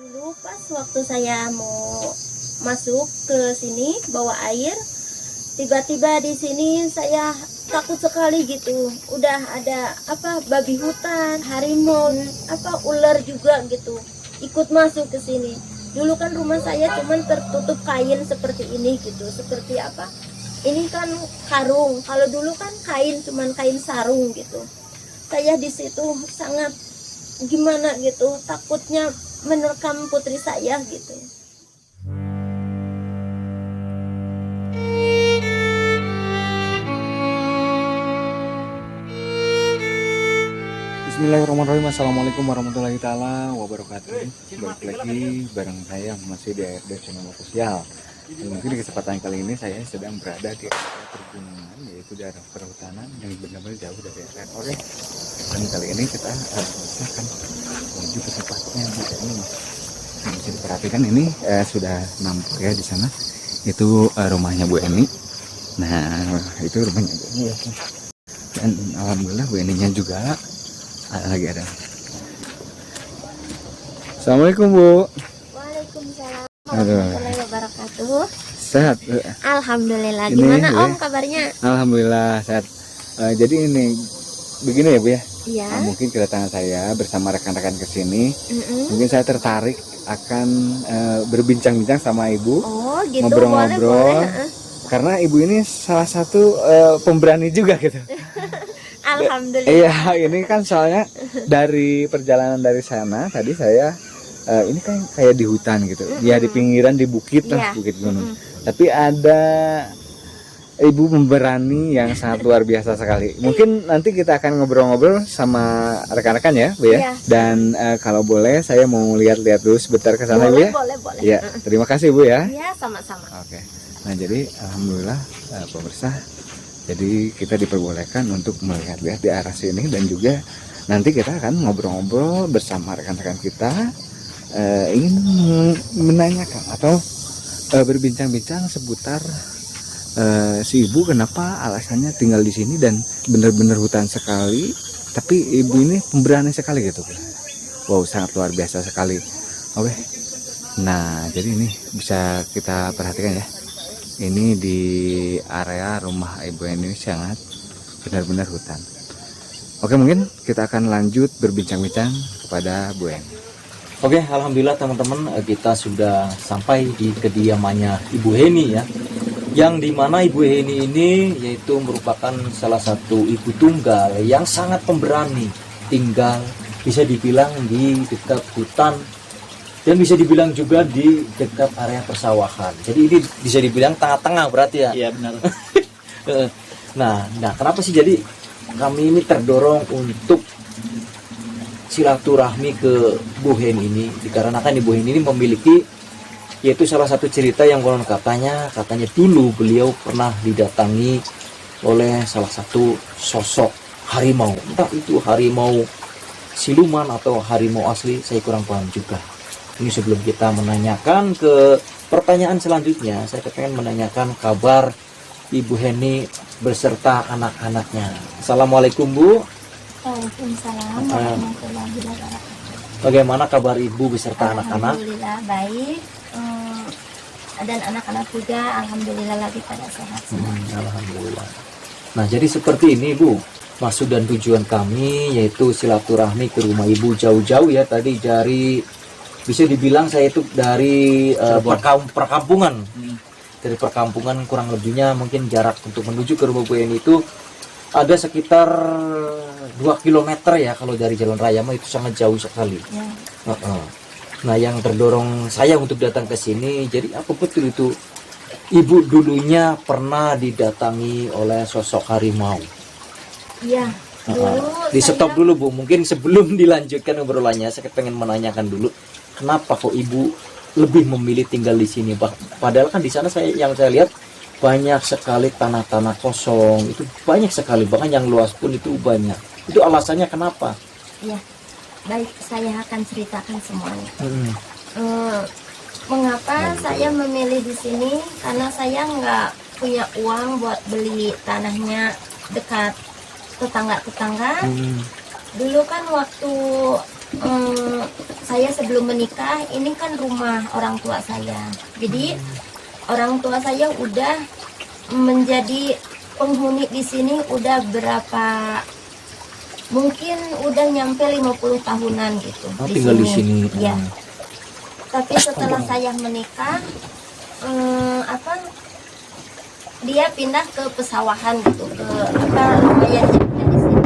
Dulu pas waktu saya mau masuk ke sini bawa air, tiba-tiba di sini saya takut sekali gitu. Udah ada babi hutan, harimau, ular juga gitu. Ikut masuk ke sini. Dulu kan rumah saya cuman tertutup kain seperti ini gitu. Seperti ini kan karung. Kalau dulu kan kain, cuman kain sarung gitu. Saya di situ sangat gimana gitu, takutnya menerkam putri saya gitu. Bismillahirrahmanirrahim. Assalamualaikum warahmatullahi taala wabarakatuh. Balik lagi bareng saya masih di ARD Channel Official. Dan mungkin di kesempatan kali ini saya sedang berada di area pergunungan, yaitu daerah perhutanan yang benar-benar jauh dari area. Oke. Dan kali ini kita akan menuju ke tempatnya Bu Eni. Nah, bisa diperhatikan ini sudah nampak ya di sana. Itu rumahnya Bu Eni. Nah, itu rumahnya Bu Eni ya. Dan alhamdulillah Bu Eninya juga lagi ada. Assalamualaikum Bu. Waalaikumsalam warahmatullahi wabarakatuh. Sehat? Alhamdulillah. Ini, gimana Bu, Om kabarnya? Alhamdulillah sehat. Jadi ini begini ya Bu ya. Iya. Mungkin kedatangan saya bersama rekan-rekan ke sini. Mungkin saya tertarik akan berbincang-bincang sama Ibu. Oh gitu. Ngobrol-ngobrol. Boleh. Karena Ibu ini salah satu pemberani juga gitu. Alhamdulillah. Iya, ini kan soalnya dari perjalanan dari sana tadi saya ini kan kayak di hutan gitu. Ya di pinggiran di bukit lah, bukit gunung. Tapi ada Ibu pemberani yang sangat luar biasa sekali. Mungkin nanti kita akan ngobrol-ngobrol sama rekan-rekan ya, Bu ya. Dan kalau boleh saya mau lihat-lihat dulu sebentar ke sana, Bu ya. Boleh. Ya, terima kasih Bu ya. Iya, sama-sama. Oke. Nah, jadi alhamdulillah pemirsa, jadi kita diperbolehkan untuk melihat-lihat di arah sini dan juga nanti kita akan ngobrol-ngobrol bersama rekan-rekan kita, ingin menanyakan atau berbincang-bincang seputar si Ibu kenapa alasannya tinggal di sini dan benar-benar hutan sekali, tapi Ibu ini pemberani sekali gitu. Wow, sangat luar biasa sekali. Oke. Nah, jadi ini bisa kita perhatikan ya. Ini di area rumah Ibu ini sangat benar-benar hutan. Oke, mungkin kita akan lanjut berbincang-bincang kepada Bu Eni. Oke, alhamdulillah teman-teman, kita sudah sampai di kediamannya Ibu Heni ya. Yang dimana Ibu Heni ini yaitu merupakan salah satu ibu tunggal yang sangat pemberani, tinggal bisa dibilang di dekat hutan dan bisa dibilang juga di dekat area persawahan. Jadi ini bisa dibilang tengah-tengah berarti ya. Iya benar. Nah, kenapa sih jadi kami ini terdorong untuk silaturahmi ke Bu Heni ini? Dikarenakan Ibu Heni ini memiliki yaitu salah satu cerita yang konon katanya dulu beliau pernah didatangi oleh salah satu sosok harimau. Entah itu harimau siluman atau harimau asli, saya kurang paham juga. Ini sebelum kita menanyakan ke pertanyaan selanjutnya, saya pengen menanyakan kabar Ibu Heni beserta anak-anaknya. Assalamualaikum Bu. Waalaikumsalam warahmatullahi wabarakatuh. Bagaimana kabar Ibu beserta anak-anak? Alhamdulillah baik. Dan anak-anak juga alhamdulillah lagi pada sehat semua. Alhamdulillah. Nah, jadi seperti ini Bu, maksud dan tujuan kami yaitu silaturahmi ke rumah Ibu jauh-jauh ya. Tadi dari bisa dibilang saya itu dari perkampungan. Dari perkampungan kurang lebihnya mungkin jarak untuk menuju ke rumah Bu Eni itu ada sekitar 2 km ya, kalau dari jalan raya mah itu sangat jauh sekali. Ya. Nah, yang terdorong saya untuk datang ke sini, jadi apa betul itu Ibu dulunya pernah didatangi oleh sosok harimau? Iya. Dulu Di stop dulu Bu, mungkin sebelum dilanjutkan obrolannya saya pengen menanyakan dulu kenapa kok Ibu lebih memilih tinggal di sini, padahal kan di sana yang saya lihat banyak sekali tanah-tanah kosong, itu banyak sekali, bahkan yang luas pun itu banyak. Itu alasannya kenapa? Iya. Baik, saya akan ceritakan semuanya. Mengapa saya memilih di sini? Karena saya nggak punya uang buat beli tanahnya dekat tetangga-tetangga. Dulu kan waktu saya sebelum menikah ini kan rumah orang tua saya. Jadi orang tua saya udah menjadi penghuni di sini udah berapa, mungkin udah nyampe 50 tahunan gitu. Tinggal di sini. Ya. Tapi setelah saya menikah, dia pindah ke pesawahan gitu, ke lumayan jauhnya di sini.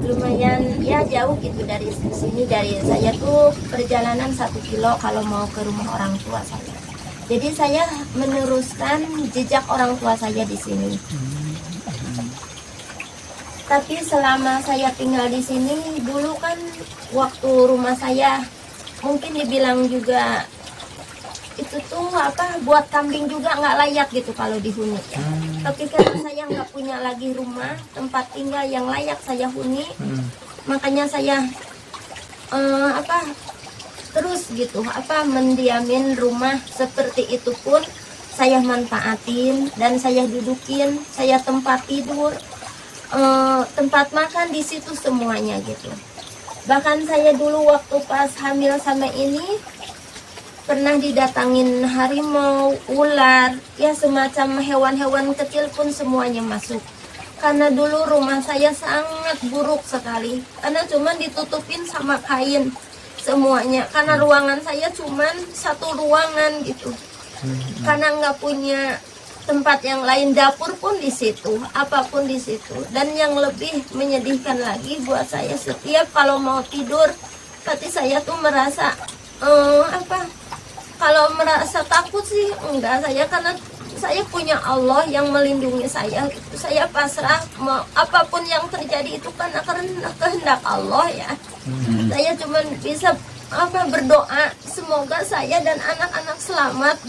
Lumayan ya jauh gitu dari sini, dari saya tuh perjalanan 1 kilo kalau mau ke rumah orang tua saya. Jadi saya meneruskan jejak orang tua saya di sini. Tapi selama saya tinggal di sini, dulu kan waktu rumah saya mungkin dibilang juga itu tuh buat kambing juga nggak layak gitu kalau dihuni. Tapi karena saya nggak punya lagi rumah tempat tinggal yang layak saya huni, makanya saya terus gitu mendiamin rumah seperti itu pun saya manfaatin dan saya dudukin, saya tempat tidur, tempat makan di situ semuanya gitu. Bahkan saya dulu waktu pas hamil sama ini pernah didatangin harimau, ular, ya semacam hewan-hewan kecil pun semuanya masuk. Karena dulu rumah saya sangat buruk sekali, karena cuman ditutupin sama kain semuanya. Karena ruangan saya cuman 1 ruangan gitu. Karena nggak punya tempat yang lain, dapur pun di situ, apapun di situ. Dan yang lebih menyedihkan lagi buat saya, setiap kalau mau tidur, hati saya tuh merasa kalau merasa takut sih enggak, saya karena saya punya Allah yang melindungi saya. Saya pasrah, mau apapun yang terjadi itu kan karena kehendak Allah ya. Saya cuma bisa berdoa semoga saya dan anak-anak selamat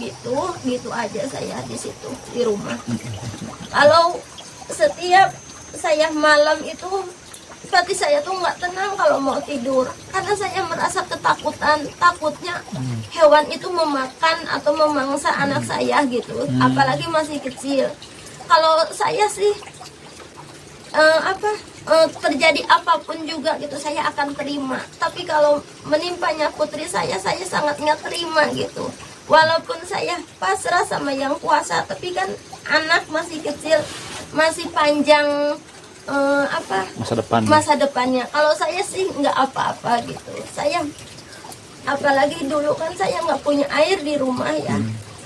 gitu aja saya di situ di rumah. Kalau setiap saya malam itu hati saya tuh nggak tenang kalau mau tidur, karena saya merasa ketakutan, takutnya hewan itu memakan atau memangsa anak saya gitu, apalagi masih kecil. Kalau saya sih terjadi apapun juga gitu saya akan terima, tapi kalau menimpanya putri saya sangat nggak terima gitu. Walaupun saya pasrah sama yang kuasa, tapi kan anak masih kecil, masih panjang masa depannya. Kalau saya sih nggak apa-apa gitu. Saya apalagi dulu kan saya nggak punya air di rumah ya.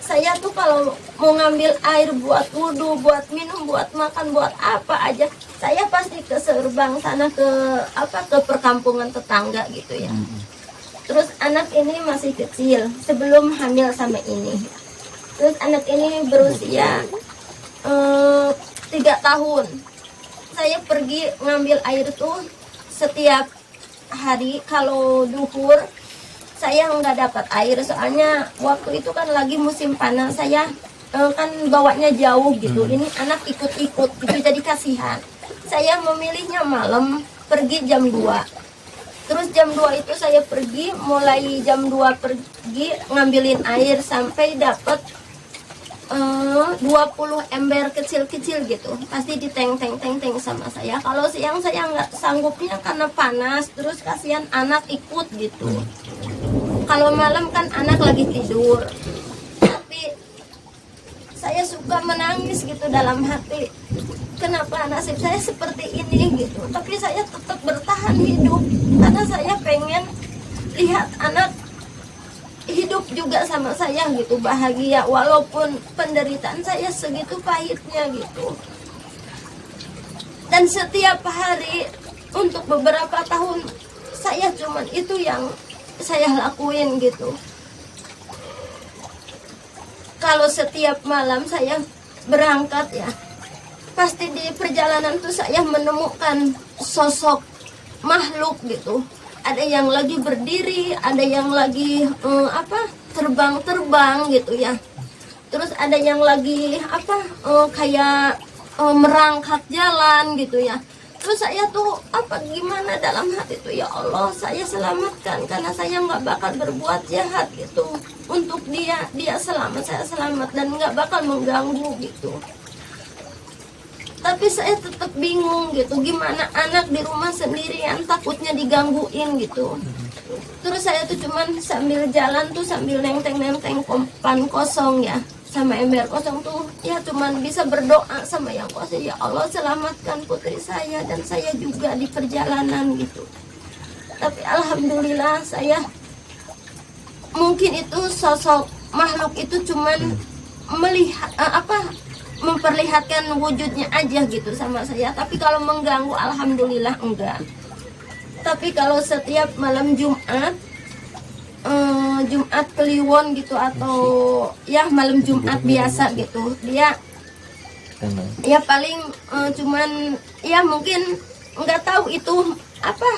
Saya tuh kalau mau ngambil air buat wudhu, buat minum, buat makan, buat apa aja, saya pasti ke Serbang sana, ke perkampungan tetangga gitu ya. Terus anak ini masih kecil sebelum hamil sama ini. Terus anak ini berusia 3 tahun. Saya pergi ngambil air tuh setiap hari kalau duhur. Saya nggak dapat air soalnya waktu itu kan lagi musim panas. Saya kan bawanya jauh gitu. Ini anak ikut-ikut gitu, jadi kasihan. Saya memilihnya malam, pergi jam 2. Terus jam 2 itu saya pergi, mulai jam 2 pergi ngambilin air sampai dapat 20 ember kecil-kecil gitu. Pasti diteng-teng sama saya. Kalau siang saya nggak sanggupnya karena panas, terus kasihan anak ikut gitu. Kalau malam kan anak lagi tidur. Tapi saya suka menangis gitu dalam hati. Kenapa nasib saya seperti ini gitu. Tapi saya tetap bertahan hidup karena saya pengen lihat anak hidup juga sama saya gitu, bahagia walaupun penderitaan saya segitu pahitnya gitu. Dan setiap hari untuk beberapa tahun saya cuman itu yang saya lakuin gitu. Kalau setiap malam saya berangkat ya, pasti di perjalanan tuh saya menemukan sosok makhluk gitu. Ada yang lagi berdiri, ada yang lagi terbang-terbang gitu ya. Terus ada yang lagi kayak merangkak jalan gitu ya. Terus saya tuh gimana dalam hati tuh, ya Allah saya selamatkan karena saya nggak bakal berbuat jahat gitu. untuk dia selamat, saya selamat dan nggak bakal mengganggu gitu. Tapi saya tetap bingung gitu, gimana anak di rumah sendirian takutnya digangguin gitu. Terus saya tuh cuman sambil jalan tuh sambil nenteng-nenteng kompan kosong ya, sama ember kosong tuh ya, cuman bisa berdoa sama yang kuasa, ya Allah selamatkan putri saya dan saya juga di perjalanan gitu. Tapi alhamdulillah saya, mungkin itu sosok makhluk itu cuman melihat memperlihatkan wujudnya aja gitu sama saya, tapi kalau mengganggu alhamdulillah enggak. Tapi kalau setiap malam Jumat Jumat Kliwon gitu, atau ya malam Jumat biasa gitu, dia ya paling cuman ya mungkin nggak tahu itu apa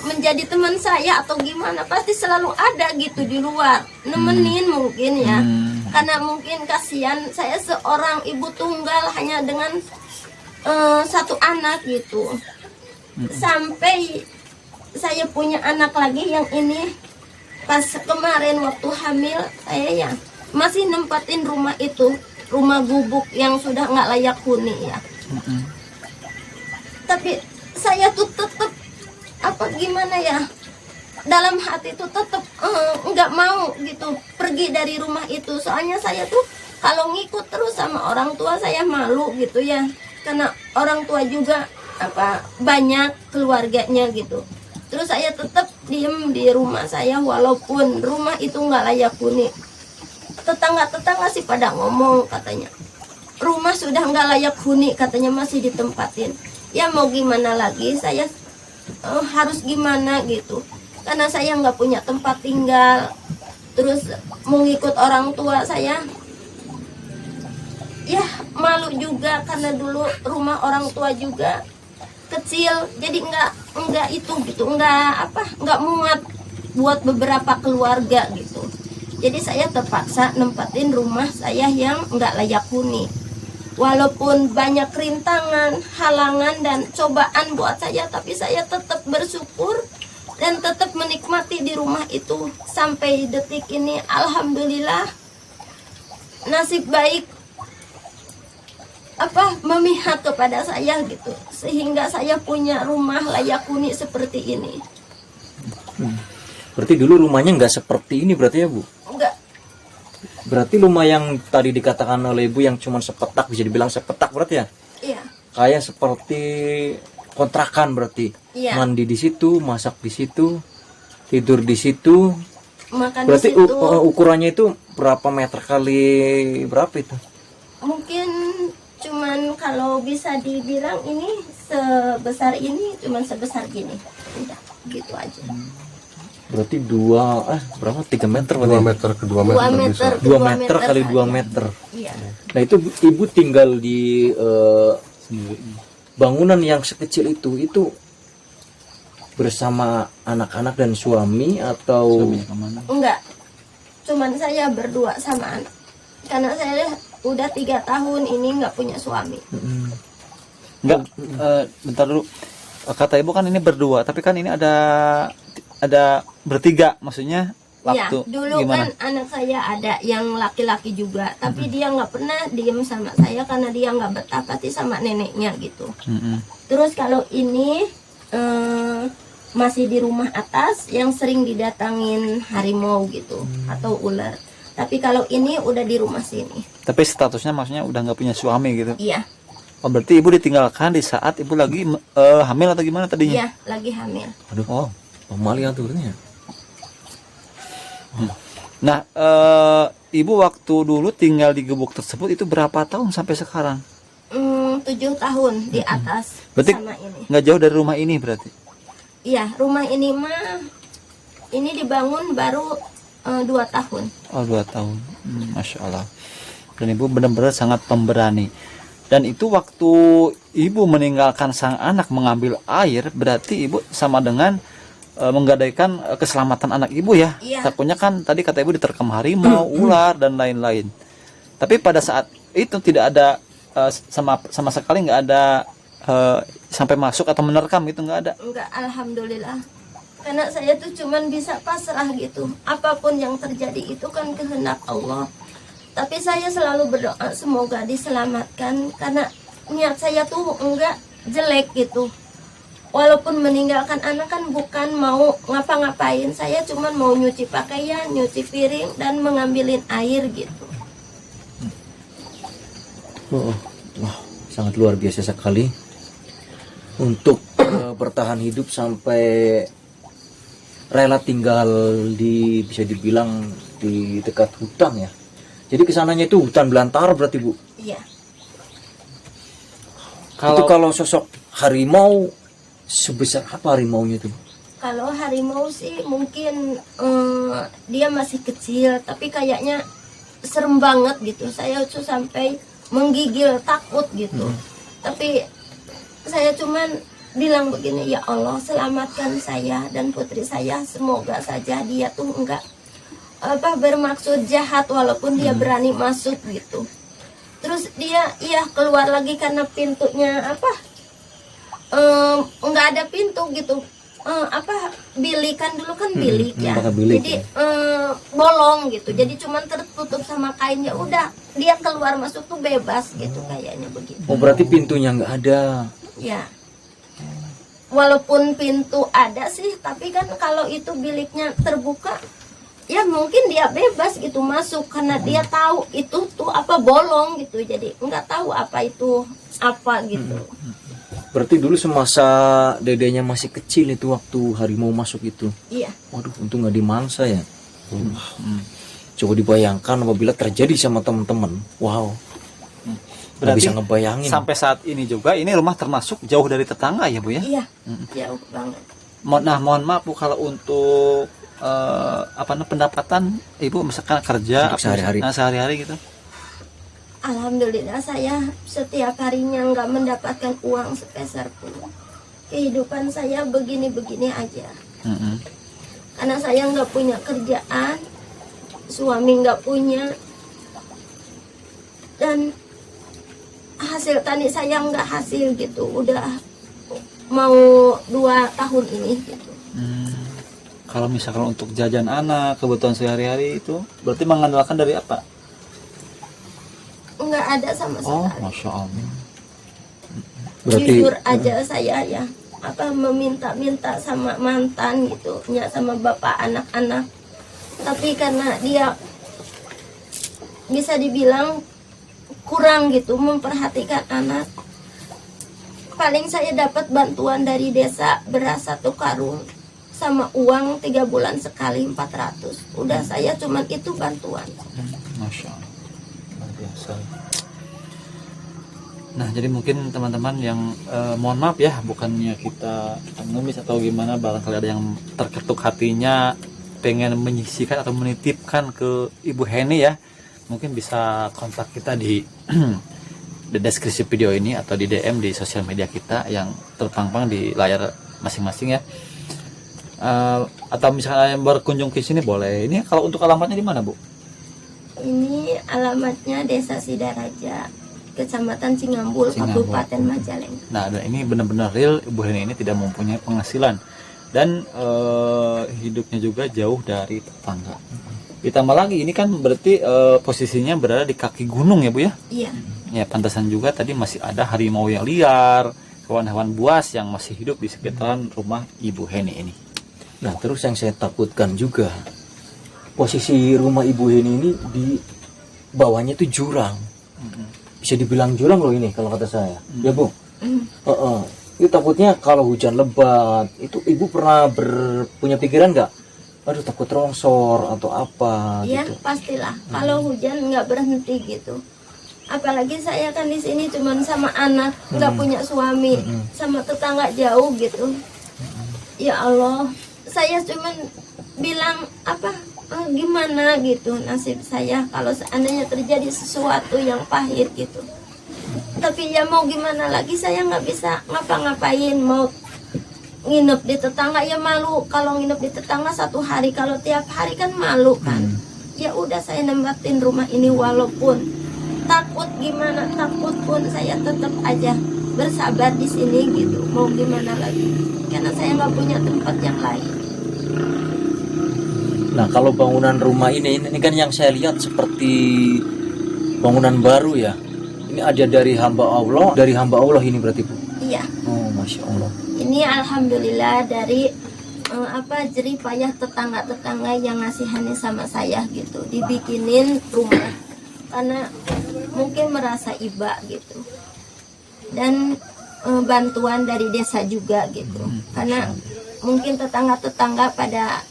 menjadi teman saya atau gimana, pasti selalu ada gitu di luar nemenin mungkin ya. Karena mungkin kasihan, saya seorang ibu tunggal hanya dengan satu anak gitu. Sampai saya punya anak lagi yang ini, pas kemarin waktu hamil saya ya masih nempatin rumah itu, rumah gubuk yang sudah nggak layak huni ya. Tapi saya tuh tetap gimana ya, dalam hati tuh tetap nggak mau gitu pergi dari rumah itu. Soalnya saya tuh kalau ngikut terus sama orang tua saya malu gitu ya, karena orang tua juga banyak keluarganya gitu. Terus saya tetap diem di rumah saya walaupun rumah itu nggak layak huni. Tetangga-tetangga sih pada ngomong, katanya rumah sudah nggak layak huni, katanya masih ditempatin. Ya mau gimana lagi, saya harus gimana gitu, karena saya nggak punya tempat tinggal. Terus mau ngikut orang tua saya ya malu juga, karena dulu rumah orang tua juga kecil, jadi nggak itu gitu, nggak muat buat beberapa keluarga gitu. Jadi saya terpaksa nempatin rumah saya yang nggak layak huni. Walaupun banyak rintangan, halangan dan cobaan buat saya, tapi saya tetap bersyukur dan tetap menikmati di rumah itu sampai detik ini. Alhamdulillah, nasib baik memihak kepada saya gitu, sehingga saya punya rumah layak huni seperti ini. Berarti dulu rumahnya nggak seperti ini berarti ya Bu? Enggak. Berarti rumah yang tadi dikatakan oleh Ibu yang cuma sepetak, bisa dibilang sepetak berarti ya? Iya. Kayak seperti kontrakan berarti. Iya. Mandi di situ, masak di situ, tidur di situ. Makan Berarti di situ. ukurannya itu berapa meter kali berapa itu? Mungkin cuman kalau bisa dibilang ini sebesar ini, cuman sebesar gini. Udah, gitu aja. Berarti berapa? 3 meter 2 meter ke 2 meter, 2 meter, 2 meter kali 2 saja. meter. Iya. Nah itu Ibu tinggal di bangunan yang sekecil itu bersama anak-anak dan suami atau Enggak, cuman saya berdua sama anak. Karena saya udah 3 tahun ini nggak punya suami. Enggak, bentar dulu. Kata Ibu kan ini berdua, tapi kan ini ada bertiga, maksudnya Iya, waktu dulu gimana? kan anak saya ada yang laki-laki juga, tapi dia nggak pernah diem sama saya karena dia nggak betah pasti sama neneknya gitu. Terus kalau ini masih di rumah atas yang sering didatangin harimau gitu atau ular. Tapi kalau ini udah di rumah sini. Tapi statusnya maksudnya udah nggak punya suami gitu. Iya, Oh, berarti Ibu ditinggalkan di saat Ibu lagi hamil atau gimana tadinya? iya lagi hamil. aduh, normal ya tuh berarti ya? Nah, Ibu waktu dulu tinggal di gubuk tersebut itu berapa tahun sampai sekarang? 7 tahun di atas. Berarti sama ini. nggak jauh dari rumah ini berarti? Iya, rumah ini mah ini dibangun baru 2 tahun. Oh, 2 tahun. Masya Allah. Dan Ibu benar-benar sangat pemberani. Dan itu waktu Ibu meninggalkan sang anak mengambil air, berarti Ibu sama dengan menggadaikan keselamatan anak Ibu ya. Iya. Takutnya kan tadi kata Ibu diterkam harimau, ular dan lain-lain. Tapi pada saat itu tidak ada sama sekali nggak ada sampai masuk atau menerkam, itu nggak ada. Enggak, alhamdulillah. karena saya tuh cuman bisa pasrah gitu. Apapun yang terjadi itu kan kehendak Allah. Tapi saya selalu berdoa semoga diselamatkan, karena niat saya tuh enggak jelek gitu. Walaupun meninggalkan anak kan bukan mau ngapa-ngapain, saya cuman mau nyuci pakaian, nyuci piring, dan mengambilin air gitu. Wah, sangat luar biasa sekali untuk bertahan hidup sampai rela tinggal di, bisa dibilang di dekat hutan ya. Jadi kesananya itu hutan belantara berarti Bu. Iya. Itu kalau sosok harimau sebesar apa harimaunya itu? Kalau harimau sih mungkin dia masih kecil, tapi kayaknya serem banget gitu. Saya tuh sampai menggigil, takut gitu. Tapi saya cuman bilang begini, ya Allah selamatkan saya dan putri saya, semoga saja dia tuh enggak bermaksud jahat, walaupun dia berani masuk gitu. Terus dia keluar lagi karena pintunya enggak ada pintu gitu. Bilik kan dulu kan bilik ya. Bilik, jadi bolong gitu. Jadi cuman tertutup sama kain, ya udah dia keluar masuk tuh bebas gitu kayaknya begitu. Oh berarti pintunya nggak ada. Ya. Walaupun pintu ada sih, tapi kan kalau itu biliknya terbuka, ya mungkin dia bebas gitu masuk, karena dia tahu itu tuh bolong gitu. Jadi nggak tahu apa itu apa gitu. Berarti dulu semasa dedenya masih kecil itu waktu harimau masuk itu. Iya. Waduh, untung nggak dimangsa ya. Coba dibayangkan apabila terjadi sama teman-teman. Wow. Nggak Berarti bisa ngebayangin. sampai saat ini juga ini rumah termasuk jauh dari tetangga ya Bu ya? Iya. Jauh banget. Mohon maaf Bu, kalau untuk pendapatan Ibu misalkan kerja Untuk sehari-hari. sehari-hari gitu. Alhamdulillah saya setiap harinya nggak mendapatkan uang sepeser pun. Kehidupan saya begini-begini aja. Karena saya nggak punya kerjaan, suami nggak punya, dan hasil tani saya nggak hasil gitu. Udah mau 2 tahun ini gitu. Kalau misalkan untuk jajan anak, kebutuhan sehari-hari itu berarti mengandalkan dari apa? Nggak ada sama Oh, sekali. Masya Allah. Berarti Jujur aja saya ya meminta-minta sama mantan gitu, ya sama bapak anak-anak. Tapi karena dia bisa dibilang kurang gitu memperhatikan anak, paling saya dapat bantuan dari desa beras 1 karung sama uang 3 bulan sekali 400. Udah saya cuman itu bantuan. Masya Allah. Luar biasa. Nah, jadi mungkin teman-teman yang mohon maaf ya, bukannya kita nulis atau gimana, barangkali ada yang terketuk hatinya pengen menyisihkan atau menitipkan ke Ibu Heni ya, mungkin bisa kontak kita di di deskripsi video ini atau di DM di sosial media kita yang terpampang di layar masing-masing ya. Atau misalnya yang berkunjung ke sini boleh. Ini kalau untuk alamatnya di mana Bu? Ini alamatnya Desa Sidaraja, Kecamatan Cingambul, Cingambul. Kabupaten Majalengka. Nah, dan ini benar-benar real, Ibu Heni ini tidak mempunyai penghasilan dan hidupnya juga jauh dari tetangga. Ditambah lagi ini kan berarti posisinya berada di kaki gunung ya Bu ya? Iya. Ya, pantasan juga tadi masih ada harimau yang liar, hewan-hewan buas yang masih hidup di sekitaran rumah Ibu Heni ini. Nah, terus yang saya takutkan juga, posisi rumah Ibu Heni ini di bawahnya itu jurang. Bisa dibilang jurang loh ini kalau kata saya. Ya Bu? Itu takutnya kalau hujan lebat, itu Ibu pernah punya pikiran nggak? Aduh, takut longsor atau apa Iya, gitu. pastilah. Kalau hujan nggak berhenti gitu. Apalagi saya kan di sini cuman sama anak, nggak punya suami, sama tetangga jauh gitu. Ya Allah, saya cuman bilang gimana gitu nasib saya kalau seandainya terjadi sesuatu yang pahit gitu. Tapi ya mau gimana lagi, saya nggak bisa ngapa-ngapain. Mau nginep di tetangga ya malu, kalau nginep di tetangga 1 hari, kalau tiap hari kan malu kan. Ya udah saya nempatin rumah ini, walaupun takut gimana takut pun saya tetap aja bersabar di sini gitu. Mau gimana lagi, karena saya nggak punya tempat yang lain. Nah, kalau bangunan rumah ini kan yang saya lihat seperti bangunan baru ya. Ini ada dari hamba Allah ini berarti Bu. Iya. Oh, Masya Allah. Ini alhamdulillah dari jerih payah tetangga-tetangga yang ngasihani sama saya gitu, dibikinin rumah karena mungkin merasa iba gitu, dan bantuan dari desa juga gitu, karena mungkin tetangga-tetangga pada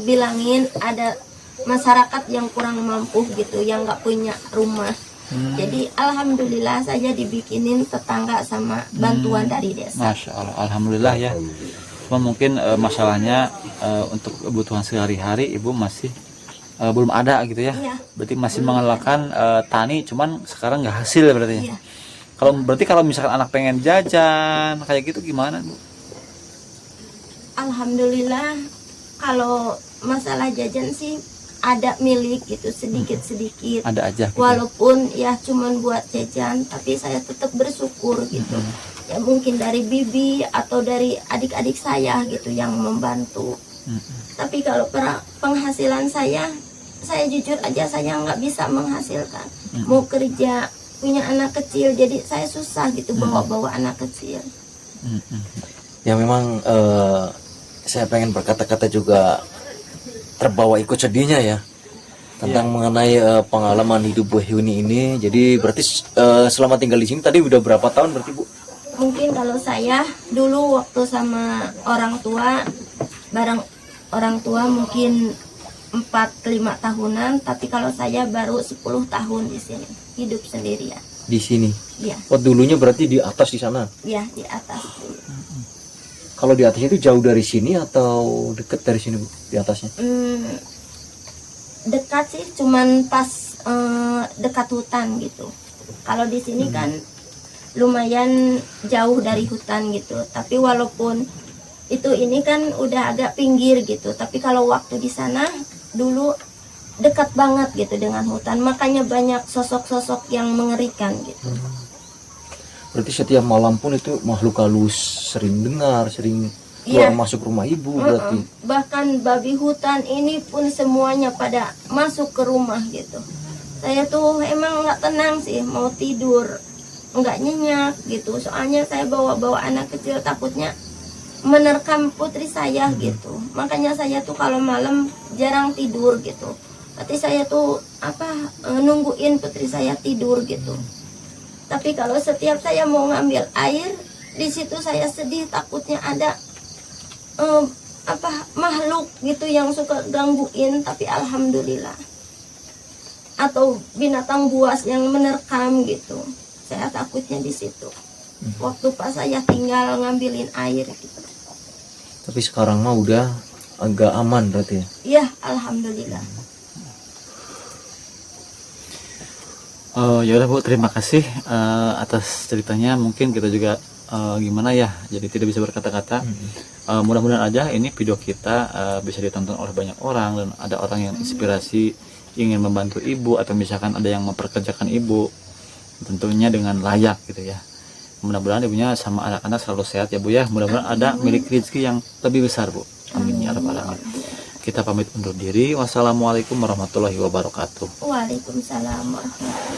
bilangin ada masyarakat yang kurang mampu gitu, yang nggak punya rumah. Jadi alhamdulillah saya dibikinin tetangga sama bantuan dari desa. Masya Allah, alhamdulillah ya. Cuma mungkin masalahnya untuk kebutuhan sehari-hari ibu masih belum ada gitu ya. Iya. Berarti masih mengandalkan tani, cuman sekarang nggak hasil berarti. Iya. Kalau misalkan anak pengen jajan kayak gitu gimana Bu? Alhamdulillah kalau masalah jajan sih ada milik gitu, sedikit-sedikit. Ada aja gitu. Walaupun ya cuman buat jajan, tapi saya tetap bersyukur gitu. Ya mungkin dari bibi atau dari adik-adik saya gitu yang membantu. Tapi kalau penghasilan saya jujur aja saya nggak bisa menghasilkan. Mau kerja, punya anak kecil, jadi saya susah gitu bawa-bawa anak kecil. Ya memang saya pengen berkata-kata juga terbawa ikut sedihnya ya tentang mengenai pengalaman hidup Bu Heni ini. Jadi berarti selama tinggal di sini tadi udah berapa tahun berarti Bu? Mungkin kalau saya dulu waktu sama orang tua, bareng orang tua mungkin 4-5 tahunan, tapi kalau saya baru 10 tahun di sini hidup sendirian. Di sini. Iya. Oh, dulunya berarti di atas di sana. Iya, di atas dulu. Kalau di atasnya itu jauh dari sini atau dekat dari sini Bu? Di atasnya? Dekat sih, cuman pas dekat hutan gitu. Kalau di sini kan lumayan jauh dari hutan gitu. Tapi walaupun ini kan udah agak pinggir gitu. Tapi kalau waktu di sana dulu dekat banget gitu dengan hutan. Makanya banyak sosok-sosok yang mengerikan gitu. Berarti setiap malam pun itu makhluk halus sering dengar, sering keluar masuk rumah ibu berarti. Bahkan babi hutan ini pun semuanya pada masuk ke rumah gitu. Saya tuh emang nggak tenang sih, mau tidur nggak nyenyak gitu. Soalnya saya bawa anak kecil, takutnya menerkam putri saya gitu. Makanya saya tuh kalau malam jarang tidur gitu. Berarti saya tuh nungguin putri saya tidur gitu. Tapi kalau setiap saya mau ngambil air, di situ saya sedih, takutnya ada makhluk gitu yang suka gangguin. Tapi alhamdulillah, atau binatang buas yang menerkam gitu. Saya takutnya di situ. Waktu pas saya tinggal ngambilin air gitu. Tapi sekarang mah udah agak aman berarti ya? Iya, alhamdulillah. Ya udah Bu, terima kasih atas ceritanya. Mungkin kita juga gimana ya, jadi tidak bisa berkata-kata. Mudah-mudahan aja ini video kita bisa ditonton oleh banyak orang, dan ada orang yang inspirasi ingin membantu ibu, atau misalkan ada yang memperkerjakan ibu, tentunya dengan layak gitu ya. Mudah-mudahan ibunya sama anak-anak selalu sehat ya Bu ya. Mudah-mudahan ada milik rezeki yang lebih besar Bu. Amin ya rabbal alamin. Kita pamit undur diri. Wassalamualaikum warahmatullahi wabarakatuh. Waalaikumsalam warahmatullahi wabarakatuh.